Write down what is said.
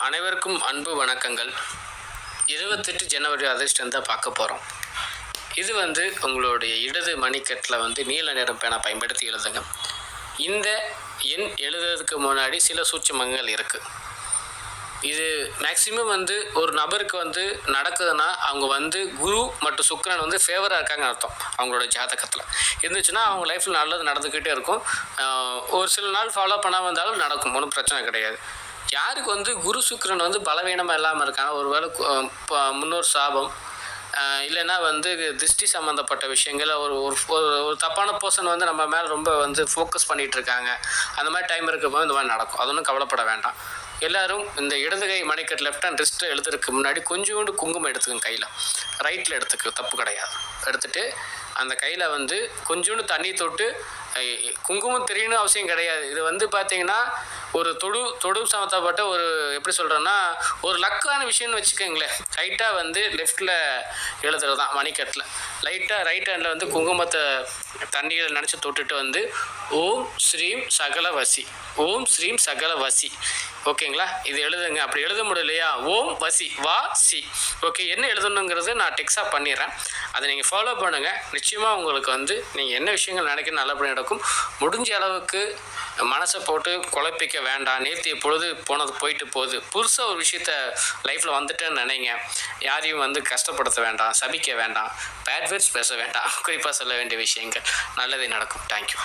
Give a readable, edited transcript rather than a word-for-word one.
அனைவருக்கும் அன்பு வணக்கங்கள். 28 ஜனவரி அதிர்ஷ்டம் தான் பார்க்க போகிறோம். இது உங்களுடைய இடது மணிக்கட்டில் நீல நிறம் பேனா பயன்படுத்தி எழுதுங்க. இந்த எண் எழுதுறதுக்கு முன்னாடி சில சூட்சமங்கள் இருக்குது. இது மேக்சிமம் ஒரு நபருக்கு நடக்குதுன்னா அவங்க குரு மற்றும் சுக்கிரன் ஃபேவராக இருக்காங்கன்னு அர்த்தம். அவங்களோட ஜாதகத்தில் இருந்துச்சுன்னா அவங்க லைஃப்பில் நல்லது நடந்துக்கிட்டே இருக்கும். ஒரு சில நாள் ஃபாலோ பண்ணாமல் இருந்தாலும் நடக்கும், ஒன்றும் பிரச்சனை கிடையாது. யாருக்கு குரு சுக்கிரன் பலவீனமாக இல்லாமல் இருக்காங்க, ஒருவேளை முன்னோர் சாபம் இல்லைன்னா திருஷ்டி சம்மந்தப்பட்ட விஷயங்கள், ஒரு ஒரு தப்பான பர்சன் நம்ம மேலே ரொம்ப ஃபோக்கஸ் பண்ணிகிட்டு இருக்காங்க, அந்த மாதிரி டைம் இருக்கும்போது இந்த மாதிரி நடக்கும். அது ஒன்றும் கவலைப்பட வேண்டாம். எல்லோரும் இந்த இடதுகை மணிக்கட்டு லெஃப்ட் ஹேண்ட் ரிஸ்ட்டில் எழுதுறதுக்கு முன்னாடி கொஞ்சோண்டு குங்குமம் எடுத்துக்கங்க. கையில் ரைட்டில் எடுத்துக்க, தப்பு கிடையாது. எடுத்துகிட்டு அந்த கையில் கொஞ்சோண்டு தண்ணி தொட்டு, குங்குமம் தெரியணும் அவசியம் கிடையாது. இது பார்த்தீங்கன்னா ஒரு தொடு சம்மந்தப்பட்ட ஒரு எப்படி சொல்கிறேன்னா ஒரு லக்கான விஷயம்னு வச்சுக்கோங்களேன். லைட்டாக லெஃப்டில் எழுதுறது தான் மணிக்கட்டில். லைட்டாக ரைட் ஹேண்டில் குங்குமத்தை தண்ணியில் நினச்சி தொட்டுட்டு ஓம் ஸ்ரீம் சகல வசி, ஓம் ஸ்ரீம் சகல வசி. ஓகேங்களா? இது எழுதுங்க. அப்படி எழுத முடியலையா, ஓம் வசி வா சி. ஓகே, என்ன எழுதணுங்கிறது நான் டெக்ஸ்டாக பண்ணிடுறேன். அதை நீங்கள் ஃபாலோ பண்ணுங்கள். நிச்சயமாக உங்களுக்கு நீங்கள் என்ன விஷயங்கள் நினைக்க நல்லபடி நடக்கும். முடிஞ்ச அளவுக்கு மனசை போட்டு குழப்பிக்க வேண்டாம். நேற்று பொழுது போனது போயிட்டு போகுது. புதுசாக ஒரு விஷயத்த லைஃப்பில் வந்துட்டேன்னு நினைங்க. யாரையும் கஷ்டப்படுத்த வேண்டாம், சபிக்க வேண்டாம், பேட் வேர்ட்ஸ் பேச வேண்டாம். குறிப்பாக சொல்ல வேண்டிய விஷயங்கள் நல்லதே நடக்கும். தேங்க்யூ.